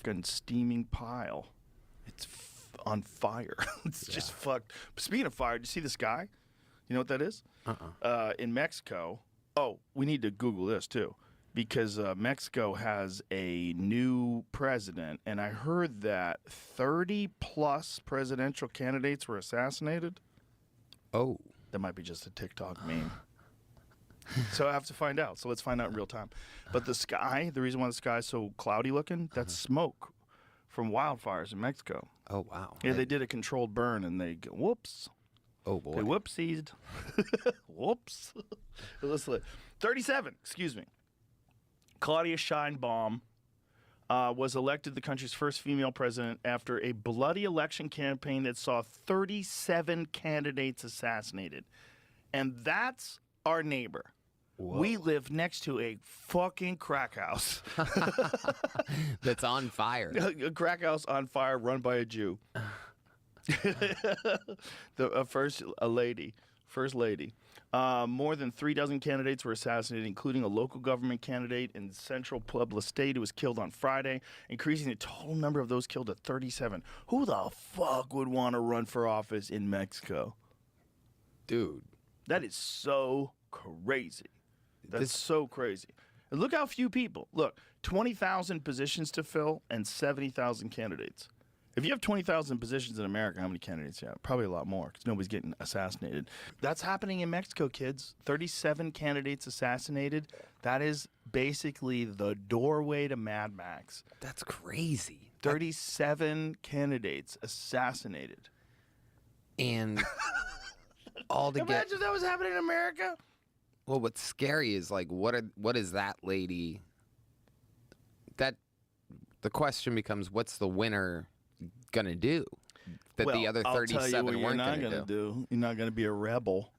fucking steaming pile. It's on fire. It's just fucked. Speaking of fire, did you see this guy? You know what that is? In Mexico. Oh, we need to Google this too, because Mexico has a new president, and I heard that 30+ presidential candidates were assassinated. Oh. That might be just a TikTok meme. So I have to find out. So let's find out in real time. But the sky, the reason why the sky is so cloudy looking, that's smoke from wildfires in Mexico. Oh, wow. Yeah, they did a controlled burn, and they go, whoops. Oh, boy. They whoopsied. Whoops. Listen, 37, excuse me. Claudia Sheinbaum was elected the country's first female president after a bloody election campaign that saw 37 candidates assassinated. And that's our neighbor. Whoa. We live next to a fucking crack house. That's on fire. A crack house on fire run by a Jew. First lady. More than 36 candidates were assassinated, including a local government candidate in Central Puebla State who was killed on Friday, increasing the total number of those killed to 37. Who the fuck would want to run for office in Mexico? Dude. That is so crazy. That's so crazy. And look how few people. Look, 20,000 positions to fill and 70,000 candidates. If you have 20,000 positions in America, how many candidates you have? Probably a lot more, because nobody's getting assassinated. That's happening in Mexico, kids. 37 candidates assassinated. That is basically the doorway to Mad Max. That's crazy. 37 candidates assassinated. And all to Imagine if that was happening in America. Well, what's scary is, like, what is that lady? That the question becomes, what's the winner gonna do that the other 37 weren't gonna do? You're not gonna be a rebel.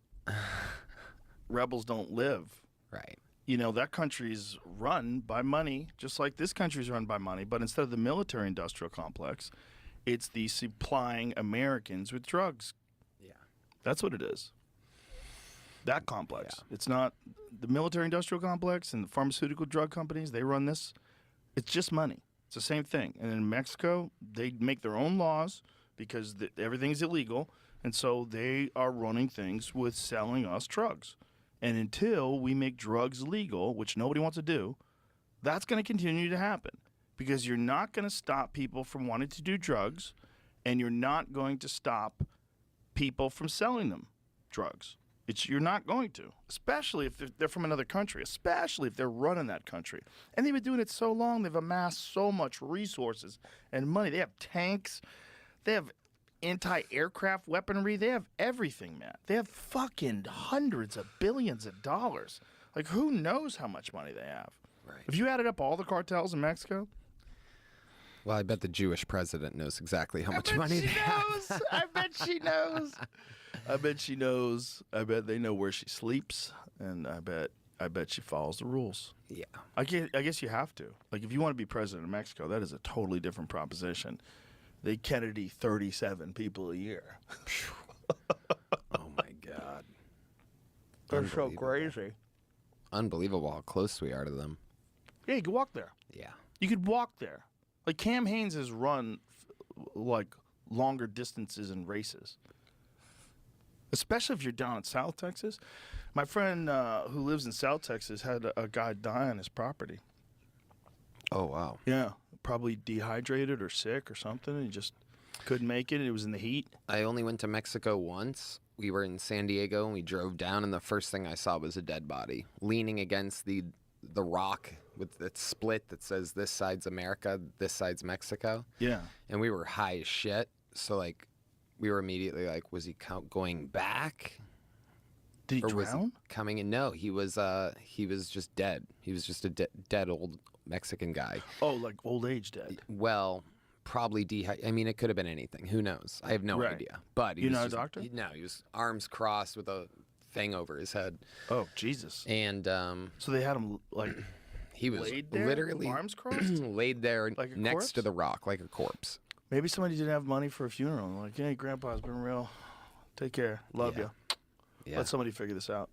Rebels don't live. Right. You know, that country's run by money, just like this country's run by money. But instead of the military-industrial complex, it's the supplying Americans with drugs. Yeah. That's what it is. That complex. Yeah. It's not the military-industrial complex and the pharmaceutical drug companies. They run this. It's just money. It's the same thing. And in Mexico, they make their own laws because everything's illegal. And so they are running things with selling us drugs. And until we make drugs legal, which nobody wants to do, that's going to continue to happen. Because you're not going to stop people from wanting to do drugs, and you're not going to stop people from selling them drugs. You're not going to, especially if they're from another country, especially if they're running that country. And they've been doing it so long, they've amassed so much resources and money. They have tanks, they have anti-aircraft weaponry, they have everything, man. They have fucking hundreds of billions of dollars. Like, who knows how much money they have? Right. If you added up all the cartels in Mexico, well, I bet the Jewish president knows exactly how much money they have. I bet she knows. I bet she knows. I bet they know where she sleeps, and I bet she follows the rules. Yeah. I guess you have to. Like, if you want to be president of Mexico, that is a totally different proposition. They Kennedy 37 people a year. Oh my God. They're so crazy. Unbelievable how close we are to them. Yeah, you could walk there. Yeah. You could walk there. Like, Cam Haines has run like longer distances in races. Especially if you're down in South Texas. My friend who lives in South Texas had a guy die on his property. Oh, wow. Yeah, probably dehydrated or sick or something. And he just couldn't make it. It was in the heat. I only went to Mexico once. We were in San Diego, and we drove down, and the first thing I saw was a dead body leaning against the rock with that split that says this side's America, this side's Mexico. Yeah. And we were high as shit. So, like, we were immediately like, was he going back? Did he drown? Was he coming in? No, he was just dead. He was just a dead old Mexican guy. Oh, like old age dead. Well, probably I mean, it could have been anything. Who knows? I have no idea. But you're not a doctor? No, he was arms crossed with a thing over his head. Oh, Jesus. And so they had him like he was laid there, literally arms crossed, laid there like next corpse? to the rock like a corpse. Maybe somebody didn't have money for a funeral. Like, hey, Grandpa's been real. Take care. Love you. Yeah. Let somebody figure this out.